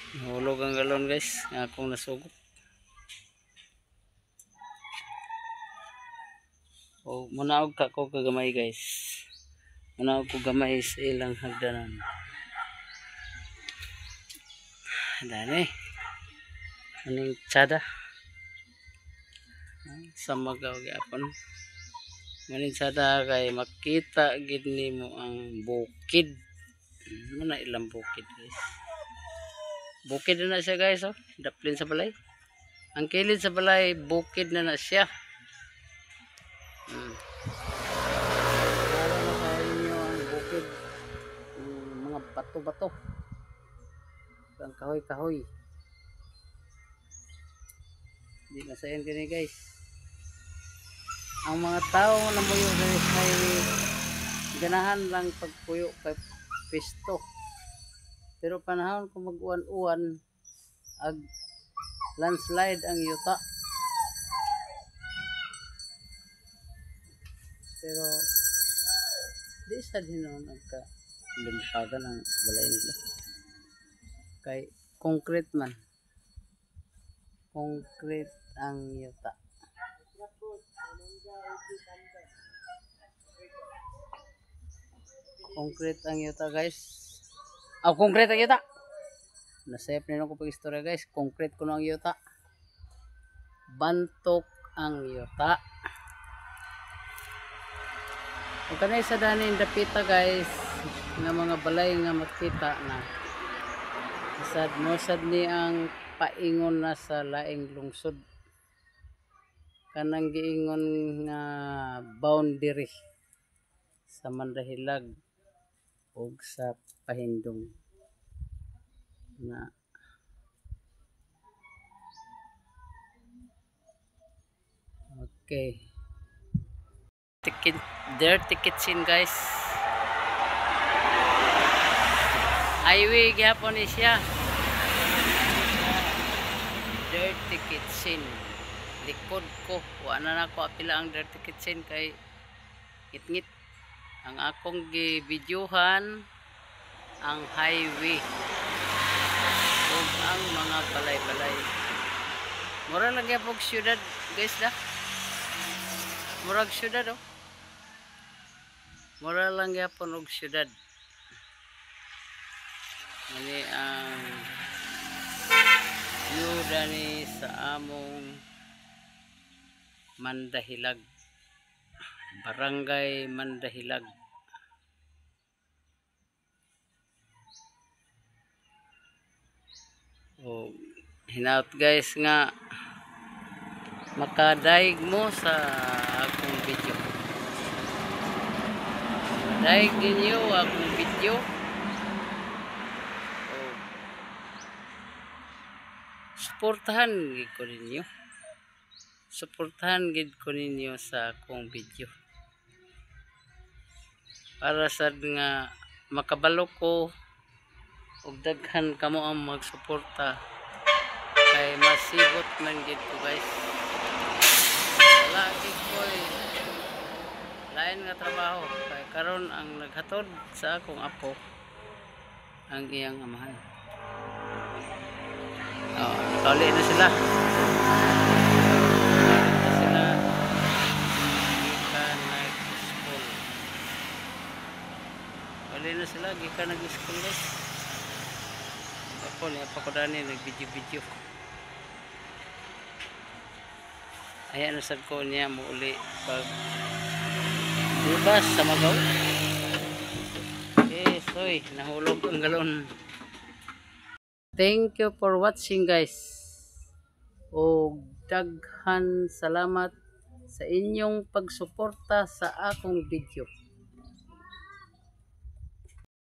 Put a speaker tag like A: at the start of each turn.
A: Nahulog ang galon guys, nga akong nasugod. O munaog ka ko kagamay guys. Munaog ko gamay sa ilang hagdanan. Dani. Aning tsada. Sa magaw gyapon. Maning tsada kay makita gid nimo ang bukid. Muna ilang bukid guys. Bukid na siya guys oh. Daplin sa balay. Ang kilid sa balay bukid na siya. Para na sa inyo ang bukid. Mga bato-bato. Ang kahoy-kahoy. Hindi na sa kini guys. Ang mga tao na muyo guys ay ganahan lang pagpuyo kay pisto. Pero panahon kung mag-uwan-uwan ag landslide ang yuta. Pero di sa dinon nagka lumpagan ang balay nila. Kay concrete man. Concrete ang yuta. Concrete ang yuta guys. Concrete ang yuta. Nasayap nila ko pag istorya guys. Concrete ko ang yuta. Bantok ang yuta. Kung kanay sa danin dapita guys, nga mga balay nga makita na sad mosad ni ang paingon na sa laing lungsod. Kanang giingon nga boundary sa Mandahilag ug sa Pahindong na okay. Dirty kitchen guys. Highway gyapon ni siya. Dirty kitchen. Likod ko. Wala na ako apila ang dirty kitchen kay ngit-ngit. Ang akong gi-videohan ang highway. Ug ang mga balay-balay. Mura lang gyapon syudad guys da. Murag syudad oh. Mura lang gyapon og syudad. Ani ang view dani sa among Mandahilag. Barangay Mandahilag. Oh, hinaut guys nga makadaig mo sa akong video. Daig ninyo akong video. Oh. Suportahan gid ko ninyo. Suportahan gid ko ninyo sa akong video. Para sa nga makabalo ko ug daghan kamo ang magsuporta kay masibot man gid ko guys. Lagi ko lain nga trabaho kay karon ang naghatod sa akong apo ang iyang amahan. Nakauli na sila. Uli na sila, gikan nag-school guys. Ako niya pa ko dani nag-video-video. Ayan nasad ko niya mo uli pag lubas sa magaw. Okay, soy, nahulog ang galon. Thank you for watching guys. O daghan salamat sa inyong pagsuporta sa akong video.